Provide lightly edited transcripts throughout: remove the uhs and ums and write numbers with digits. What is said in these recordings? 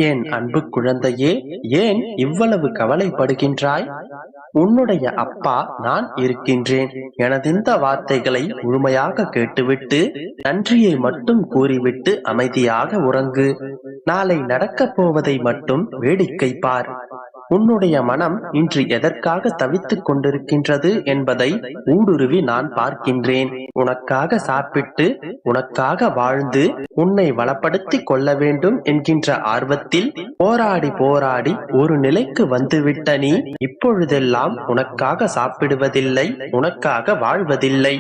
என் அன்பு குழந்தையே, ஏன் இவ்வளவு கவலைப்படுகின்றாய்? உன்னுடைய அப்பா நான் இருக்கின்றேன். எனதிந்த வார்த்தைகளை முழுமையாக கேட்டுவிட்டு நன்றியை மட்டும் கூறிவிட்டு அமைதியாக உறங்கு. நாளை நடக்கப் போவதை மட்டும் வேடிக்கை பார். உன்னுடைய மனம் இன்று எதற்காக தவித்துக் கொண்டிருக்கின்றது என்பதை ஊடுருவி நான் பார்க்கின்றேன். உனக்காக சாப்பிட்டு உனக்காக வாழ்ந்து உன்னை வளப்படுத்திக் கொள்ள வேண்டும் என்கின்ற ஆர்வத்தில் போராடி போராடி ஒரு நிலைக்கு வந்துவிட்ட நீ இப்பொழுதெல்லாம் உனக்காக சாப்பிடுவதில்லை, உனக்காக வாழ்வதில்லை.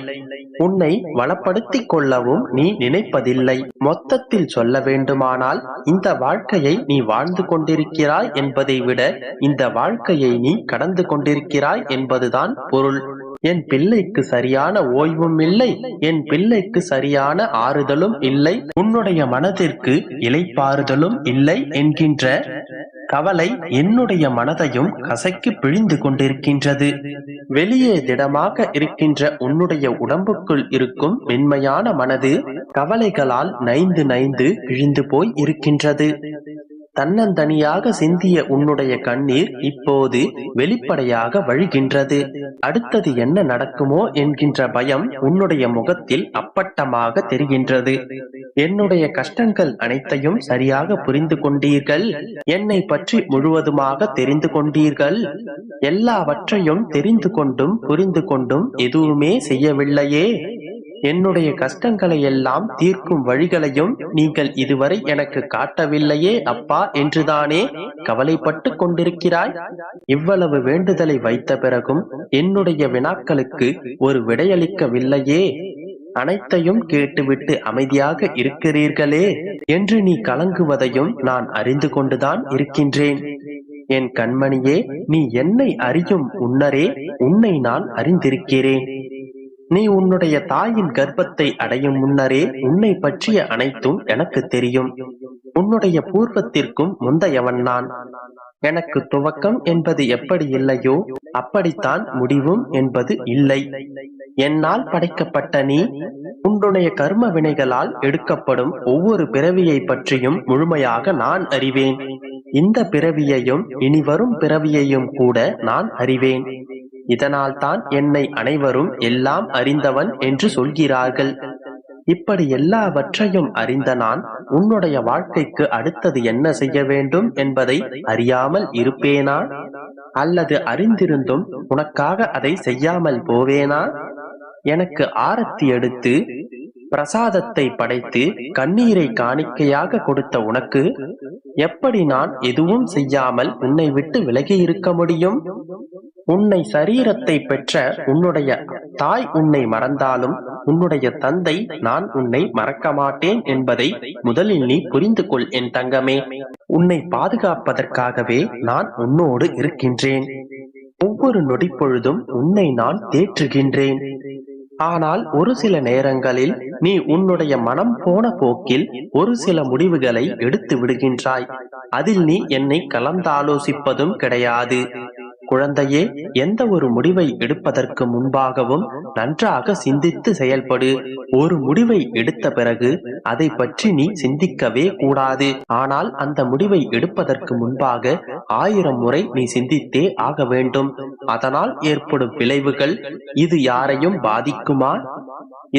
உன்னை வளப்படுத்திக் கொள்ளவும் நீ நினைப்பதில்லை. மொத்தத்தில் சொல்ல வேண்டுமானால் இந்த வாழ்க்கையை நீ வாழ்ந்து கொண்டிருக்கிறாய் என்பதை விட இந்த வாழ்க்கையை நீ கடந்து கொண்டிருக்கிறாய் என்பதுதான் பொருள். என் பிள்ளைக்கு சரியான ஓய்வும் இல்லை, என் பிள்ளைக்கு சரியான ஆறுதலும் இல்லை, உன்னுடைய மனதிற்கு இளைப்பாறுதலும் இல்லை என்கின்ற கவலை என்னுடைய மனதையும் கசக்கி பிழிந்து கொண்டிருக்கின்றது. வெளியே திடமாக இருக்கின்ற உன்னுடைய உடம்புக்குள் இருக்கும் மென்மையான மனது கவலைகளால் நைந்து நைந்து கிழிந்து போய் இருக்கின்றது. தன்னந்தனியாக சிந்திய உன்னுடைய கண்ணீர் இப்போது வெளிப்படையாக வழிகின்றது. அடுத்தது என்ன நடக்குமோ என்கின்ற பயம் உன்னுடைய முகத்தில் அப்பட்டமாக தெரிகின்றது. என்னுடைய கஷ்டங்கள் அனைத்தையும் சரியாக புரிந்து கொண்டீர்கள், என்னை பற்றி முழுவதுமாக தெரிந்து கொண்டீர்கள். எல்லாவற்றையும் தெரிந்து கொண்டும் புரிந்து கொண்டும் எதுவுமே செய்யவில்லையே. என்னுடைய கஷ்டங்களை எல்லாம் தீர்க்கும் வழிகளையும் நீங்கள் இதுவரை எனக்கு காட்டவில்லையே அப்பா என்றுதானே கவலைப்பட்டு கொண்டிருக்கிறாய். இவ்வளவு வேண்டுதலை வைத்த பிறகும் என்னுடைய வினாக்களுக்கு ஒரு விடையளிக்கவில்லையே. அனைத்தையும் கேட்டுவிட்டு அமைதியாக இருக்கிறீர்களே என்று நீ கலங்குவதையும் நான் அறிந்து கொண்டுதான் இருக்கின்றேன். என் கண்மணியே, நீ என்னை அறியும் முன்னரே உன்னை நான் அறிந்திருக்கிறேன். நீ உன்னுடைய தாயின் கர்ப்பத்தை அடையும் முன்னரே உன்னை பற்றிய அனைத்தும் எனக்கு தெரியும். உன்னுடைய பூர்வத்திற்கும் முந்தையவன் நான். எனக்கு துவக்கம் என்பது எப்படி இல்லையோ அப்படித்தான் முடிவும் என்பது இல்லை. என்னால் படைக்கப்பட்ட நீ உன்னுடைய கர்ம வினைகளால் எடுக்கப்படும் ஒவ்வொரு பிறவியை பற்றியும் முழுமையாக நான் அறிவேன். இந்த பிறவியையும் இனி வரும் பிறவியையும் கூட நான் அறிவேன். இதனால் தான் என்னை அனைவரும் எல்லாம் அறிந்தவன் என்று சொல்கிறார்கள். இப்படி எல்லாவற்றையும் அறிந்த நான் உன்னுடைய வாழ்க்கைக்கு அடுத்தது என்ன செய்ய வேண்டும் என்பதை அறியாமல் இருப்பேனா? அல்லது அறிந்திருந்தும் உனக்காக அதை செய்யாமல் போவேனா? எனக்கு ஆரத்தி எடுத்து பிரசாதத்தை படைத்து கண்ணீரை காணிக்கையாக கொடுத்த உனக்கு எப்படி நான் எதுவும் செய்யாமல் உன்னை விட்டு விலகி இருக்க முடியும்? உன்னை சரீரத்தை பெற்ற உன்னுடைய தாய் உன்னை மறந்தாலும் உன்னுடைய தந்தை நான் உன்னை மறக்க மாட்டேன் என்பதை முதலில் நீ புரிந்து கொள் என் தங்கமே. உன்னை பாதுகாப்பதற்காகவே நான் உன்னோடு இருக்கின்றேன். ஒவ்வொரு நொடி பொழுதும் உன்னை நான் தேற்றுகின்றேன். ஆனால் ஒரு சில நேரங்களில் நீ உன்னுடைய மனம் போன போக்கில் ஒரு சில முடிவுகளை எடுத்து விடுகின்றாய். அதில் நீ என்னை கலந்தாலோசிப்பதும் கிடையாது. குழந்தையே, எந்த ஒரு முடிவை எடுப்பதற்கு முன்பாகவும் நன்றாக சிந்தித்து செயல்படு. ஒரு முடிவை எடுத்த பிறகு அதை பற்றி நீ சிந்திக்கவே கூடாது. ஆனால் அந்த முடிவை எடுப்பதற்கு முன்பாக 1000 முறை நீ சிந்தித்தே ஆக வேண்டும். அதனால் ஏற்படும் விளைவுகள் இது யாரையும் பாதிக்குமா?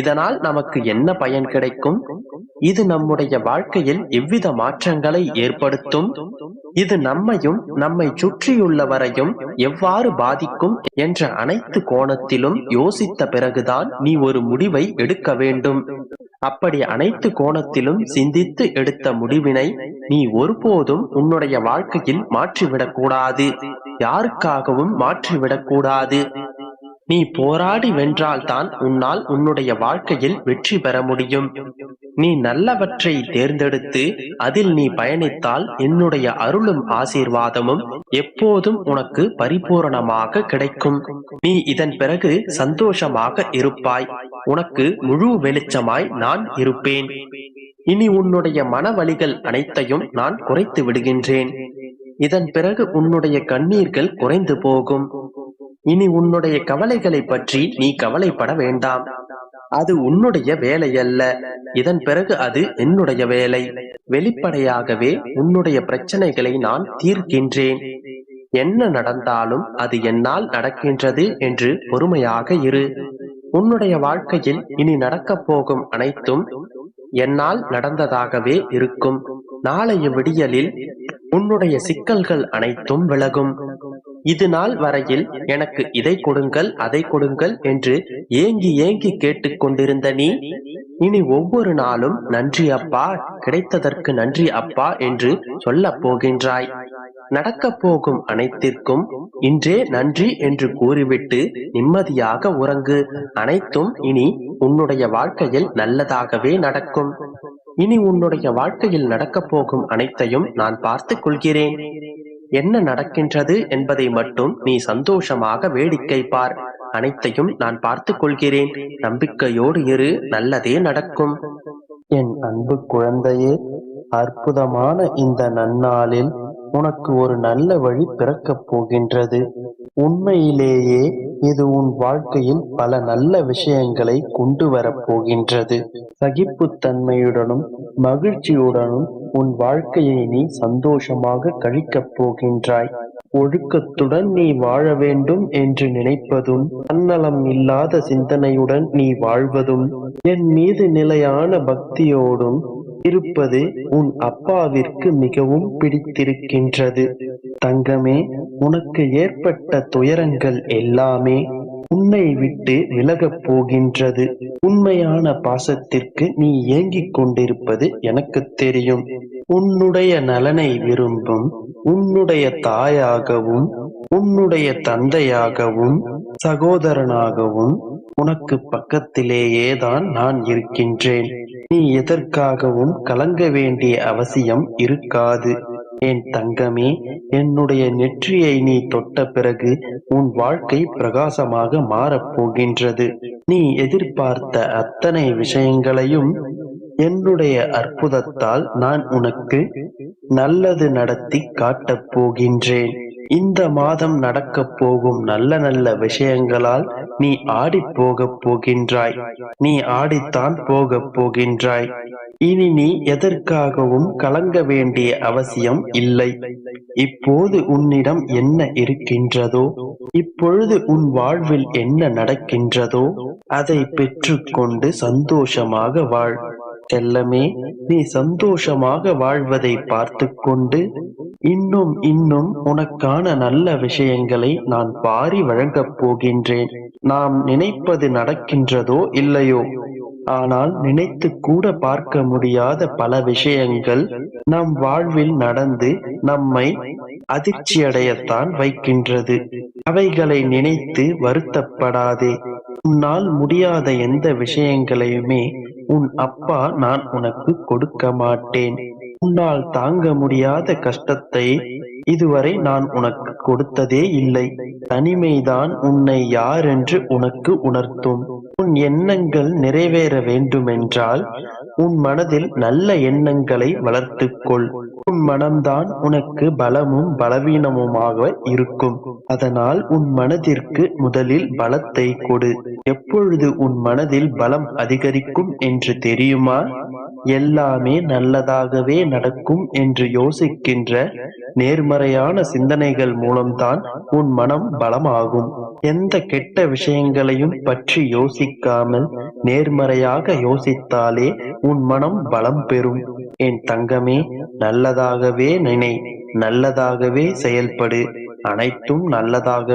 இதனால் நமக்கு என்ன பயன் கிடைக்கும்? இது நம்முடைய வாழ்க்கையில் எவ்வித மாற்றங்களை ஏற்படுத்தும்? இது நம்மையும் நம்மை சுற்றியுள்ளவரையும் எவ்வாறு பாதிக்கும் என்ற அனைத்து கோணத்திலும் யோசித்த பிறகுதான் நீ ஒரு முடிவை எடுக்க வேண்டும். அப்படி அனைத்து கோணத்திலும் சிந்தித்து எடுத்த முடிவினை நீ ஒருபோதும் உன்னுடைய வாழ்க்கையில் மாற்றிவிடக்கூடாது. யாருக்காகவும் மாற்றிவிடக்கூடாது. நீ போராடி வென்றால்தான் உன்னால் உன்னுடைய வாழ்க்கையில் வெற்றி பெற முடியும். நீ நல்லவற்றை தேர்ந்தெடுத்து அதில் நீ பயணித்தால் என்னுடைய அருளும் ஆசீர்வாதமும் எப்போதும் உனக்கு பரிபூரணமாக கிடைக்கும். நீ இதன் பிறகு சந்தோஷமாக இருப்பாய். உனக்கு முழு வெளிச்சமாய் நான் இருப்பேன். இனி உன்னுடைய மனவலிகள் அனைத்தையும் நான் குறைத்து விடுகின்றேன். இதன் பிறகு உன்னுடைய கண்ணீர்கள் குறைந்து போகும். இனி உன்னுடைய கவலைகளை பற்றி நீ கவலைப்பட வேண்டாம். அது உன்னுடைய வேலை அல்ல. இதன் பிறகு அது என்னுடைய வேலை. வெளிப்படையாகவே உன்னுடைய பிரச்சனைகளை நான் தீர்க்கின்றேன். என்ன நடந்தாலும் அது என்னால் நடக்கின்றது என்று பொறுமையாக இரு. உன்னுடைய வாழ்க்கையில் இனி நடக்கப் போகும் அனைத்தும் என்னால் நடந்ததாகவே இருக்கும். நாளைய விடியலில் உன்னுடைய சிக்கல்கள் அனைத்தும் விலகும். இது நாள் வரையில் எனக்கு இதை கொடுங்கள் அதை கொடுங்கள் என்று ஏங்கி ஏங்கி கேட்டுக் கொண்டிருந்த நீ இனி ஒவ்வொரு நாளும் நன்றி அப்பா, கிடைத்ததற்கு நன்றி அப்பா என்று சொல்லப் போகின்றாய். நடக்கப் போகும் அனைத்திற்கும் இன்றே நன்றி என்று கூறிவிட்டு நிம்மதியாக உறங்கு. அனைத்தும் இனி உன்னுடைய வாழ்க்கையில் நல்லதாகவே நடக்கும். இனி உன்னுடைய வாழ்க்கையில் நடக்கப் போகும் அனைத்தையும் நான் பார்த்துக் கொள்கிறேன். என்ன நடக்கின்றது என்பதை மட்டும் நீ சந்தோஷமாக வேடிக்கை பார். அனைத்தையும் நான் பார்த்துக் கொள்கிறேன். நம்பிக்கையோடு இரு, நல்லதே நடக்கும். என் அன்பு குழந்தையே, அற்புதமான இந்த நன்னாளில் உனக்கு ஒரு நல்ல வழி பிறக்கப் போகின்றது. உண்மையிலேயே இது உன் வாழ்க்கையில் பல நல்ல விஷயங்களை கொண்டு வரப்போகின்றது. சகிப்புத்தன்மையுடனும் மகிழ்ச்சியுடனும் உன் வாழ்க்கையை நீ சந்தோஷமாக கழிக்கப் போகின்றாய். ஒழுக்கத்துடன் நீ வாழ வேண்டும் என்று நினைப்பதும், தன்னலம் இல்லாத சிந்தனையுடன் நீ வாழ்வதும், என் மீது நிலையான பக்தியோடும் இருப்பது உன் அப்பாவிற்கு மிகவும் பிடித்திருக்கின்றது. தங்கமே, உனக்கு ஏற்பட்ட துயரங்கள் எல்லாமே உன்னை விட்டு விலகப் போகின்றது. உண்மையான பாசத்திற்கு நீ ஏங்கிக் கொண்டிருப்பது எனக்கு தெரியும். உன்னுடைய நலனை விரும்பும் உன்னுடைய தாயாகவும் உன்னுடைய தந்தையாகவும் சகோதரனாகவும் உனக்கு பக்கத்திலேயேதான் நான் இருக்கின்றேன். நீ எதற்காகவும் கலங்க வேண்டிய அவசியம் இருக்காது. என் தங்கமே, என்னுடைய நெற்றியை நீ தொட்ட பிறகு உன் வாழ்க்கை பிரகாசமாக மாறப்போகின்றது. நீ எதிர்பார்த்த அத்தனை விஷயங்களையும் என்னுடைய அற்புதத்தால் நான் உனக்கு நல்லது நடத்தி காட்டப் போகின்றேன். இந்த மாதம் நடக்கப் போகும் நல்ல நல்ல விஷயங்களால் நீ ஆடிப் போகப் போகின்றாய். நீ ஆடித்தான் போகப் போகின்றாய். இனி நீ எதற்காகவும் கலங்க வேண்டிய அவசியம் இல்லை. இப்போது உன்னிடம் என்ன இருக்கின்றதோ, இப்பொழுது உன் வாழ்வில் என்ன நடக்கின்றதோ அதை பெற்றுக்கொண்டு சந்தோஷமாக வாழ். செல்லமே, நீ சந்தோஷமாக வாழ்வதை பார்த்து கொண்டு இன்னும் இன்னும் உனக்கான நல்ல விஷயங்களை நான் வாரி வழங்கப் போகின்றேன். நாம் நினைப்பது நடக்கின்றதோ இல்லையோ, ஆனால் நினைத்து கூட பார்க்க முடியாத பல விஷயங்கள் நம் வாழ்வில் நடந்து நம்மை அதிர்ச்சியடையத்தான் வைக்கின்றது. அவைகளை நினைத்து வருத்தப்படாதே. உன்னால் முடியாத எந்த விஷயங்களையுமே உன் அப்பா நான் உனக்கு கொடுக்க மாட்டேன். உன்னால் தாங்க முடியாத கஷ்டத்தை இதுவரை நான் உனக்கு கொடுத்ததே இல்லை. தனிமைதான் உன்னை யார் என்று உனக்கு உணர்த்தும். உன் எண்ணங்கள் நிறைவேற வேண்டுமென்றால் உன் மனதில் நல்ல எண்ணங்களை வளர்த்துக்கொள். உன் மனம்தான் உனக்கு பலமும் பலவீனமுமாக இருக்கும். அதனால் உன் மனதிற்கு முதலில் பலத்தை கொடு. எப்பொழுது உன் மனதில் பலம் அதிகரிக்கும் என்று தெரியுமா? எல்லாமே நல்லதாகவே நடக்கும் என்று யோசிக்கின்ற நேர்மறையான சிந்தனைகள் மூலம்தான் உன் மனம் பலமாகும். எந்த கெட்ட விஷயங்களையும் பற்றி யோசிக்காமல் நேர்மறையாக யோசித்தாலே உன் மனம் பலம் பெறும். என் தங்கமே, நல்லதாகவே நினை, நல்லதாகவே செயல்படு. அனைத்தும் நல்லதாக